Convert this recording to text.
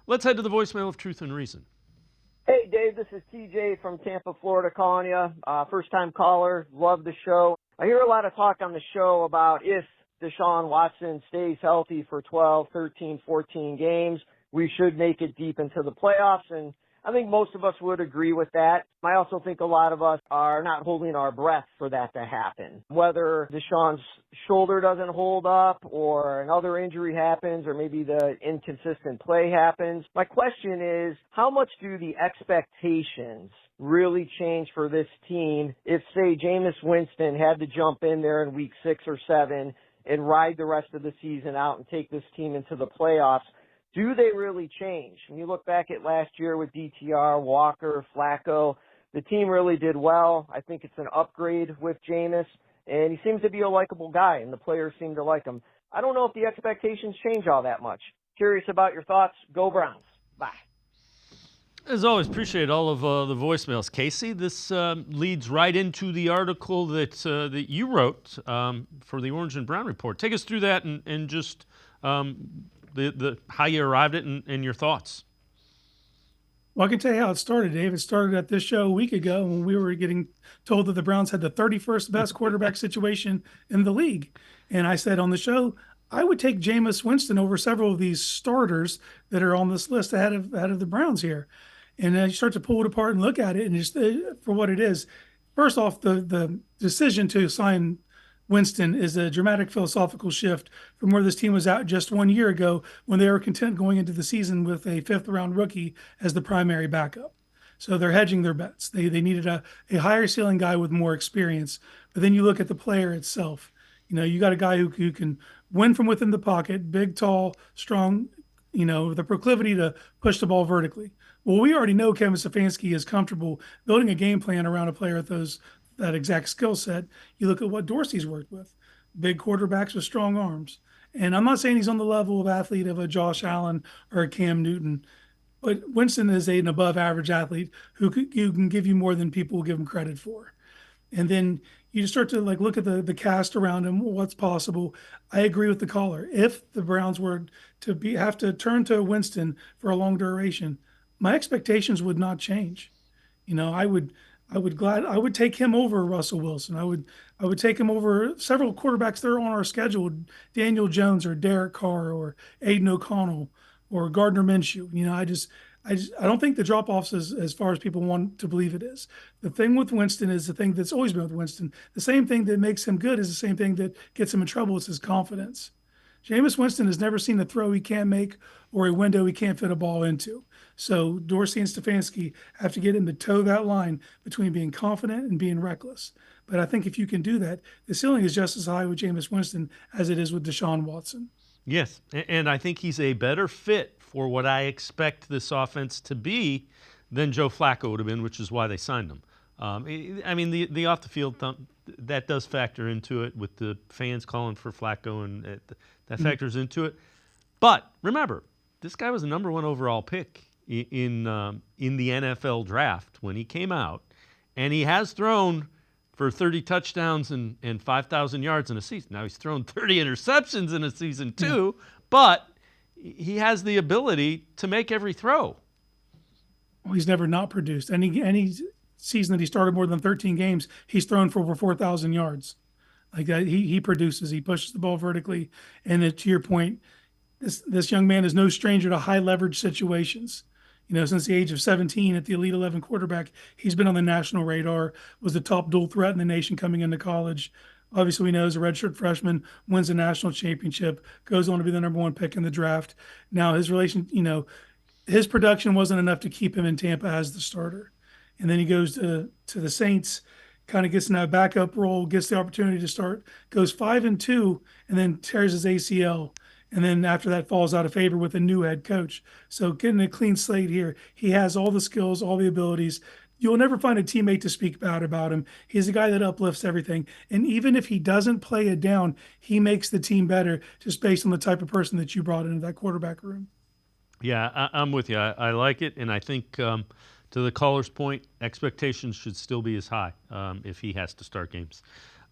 Let's head to the voicemail of Truth and Reason. Hey, Dave, this is TJ from Tampa, Florida calling you. First-time caller, love the show. I hear a lot of talk on the show about if Deshaun Watson stays healthy for 12, 13, 14 games, we should make it deep into the playoffs, and I think most of us would agree with that. I also think a lot of us are not holding our breath for that to happen. Whether Deshaun's shoulder doesn't hold up or another injury happens or maybe the inconsistent play happens. My question is, how much do the expectations really change for this team if, say, Jameis Winston had to jump in there in week 6 or 7 and ride the rest of the season out and take this team into the playoffs? Do they really change? When you look back at last year with DTR, Walker, Flacco, the team really did well. I think it's an upgrade with Jameis, and he seems to be a likable guy, and the players seem to like him. I don't know if the expectations change all that much. Curious about your thoughts. Go Browns. Bye. As always, appreciate all of the voicemails. Casey, this leads right into the article that you wrote for the Orange and Brown Report. Take us through that and just the how you arrived at it and your thoughts. Well, I can tell you how it started, Dave. It started at this show a week ago when we were getting told that the Browns had the 31st best quarterback situation in the league. And I said on the show, I would take Jameis Winston over several of these starters that are on this list ahead of the Browns here. And then you start to pull it apart and look at it, and just for what it is. First off, the decision to sign Winston is a dramatic philosophical shift from where this team was at just 1 year ago when they were content going into the season with a 5th-round rookie as the primary backup. So they're hedging their bets. They needed a higher ceiling guy with more experience. But then you look at the player itself. You got a guy who can win from within the pocket, big, tall, strong, the proclivity to push the ball vertically. Well, we already know Kevin Stefanski is comfortable building a game plan around a player with that exact skill set. You look at what Dorsey's worked with, big quarterbacks with strong arms. And I'm not saying he's on the level of athlete of a Josh Allen or a Cam Newton, but Winston is an above average athlete who can give you more than people will give him credit for. And then you just start to look at the cast around him, what's possible. I agree with the caller. If the Browns were to have to turn to Winston for a long duration, my expectations would not change. I would take him over Russell Wilson. I would take him over several quarterbacks that are on our schedule, Daniel Jones or Derek Carr or Aiden O'Connell or Gardner Minshew. I don't think the drop-off's as far as people want to believe it is. The thing with Winston is the thing that's always been with Winston. The same thing that makes him good is the same thing that gets him in trouble. It's his confidence. Jameis Winston has never seen a throw he can't make or a window he can't fit a ball into. So Dorsey and Stefanski have to get him to toe that line between being confident and being reckless. But I think if you can do that, the ceiling is just as high with Jameis Winston as it is with Deshaun Watson. Yes, and I think he's a better fit for what I expect this offense to be than Joe Flacco would have been, which is why they signed him. The off the field that does factor into it with the fans calling for Flacco, and that factors into it. But remember, this guy was a number 1 overall pick in the NFL draft when he came out, and he has thrown for 30 touchdowns and 5,000 yards in a season. Now he's thrown 30 interceptions in a season too, but he has the ability to make every throw. Well, he's never not produced. Any season that he started more than 13 games, he's thrown for over 4,000 yards. Like that, he produces. He pushes the ball vertically. And to your point, this young man is no stranger to high leverage situations. Since the age of 17 at the Elite 11 quarterback, he's been on the national radar, was the top dual threat in the nation coming into college. Obviously, we know as a redshirt freshman, wins a national championship, goes on to be the number 1 pick in the draft. Now, his production wasn't enough to keep him in Tampa as the starter. And then he goes to the Saints, kind of gets in that backup role, gets the opportunity to start, goes 5-2, and then tears his ACL. And then after that falls out of favor with a new head coach. So getting a clean slate here, he has all the skills, all the abilities. You'll never find a teammate to speak bad about him. He's a guy that uplifts everything. And even if he doesn't play it down, he makes the team better just based on the type of person that you brought into that quarterback room. Yeah, I'm with you. I like it, and I think to the caller's point, expectations should still be as high if he has to start games.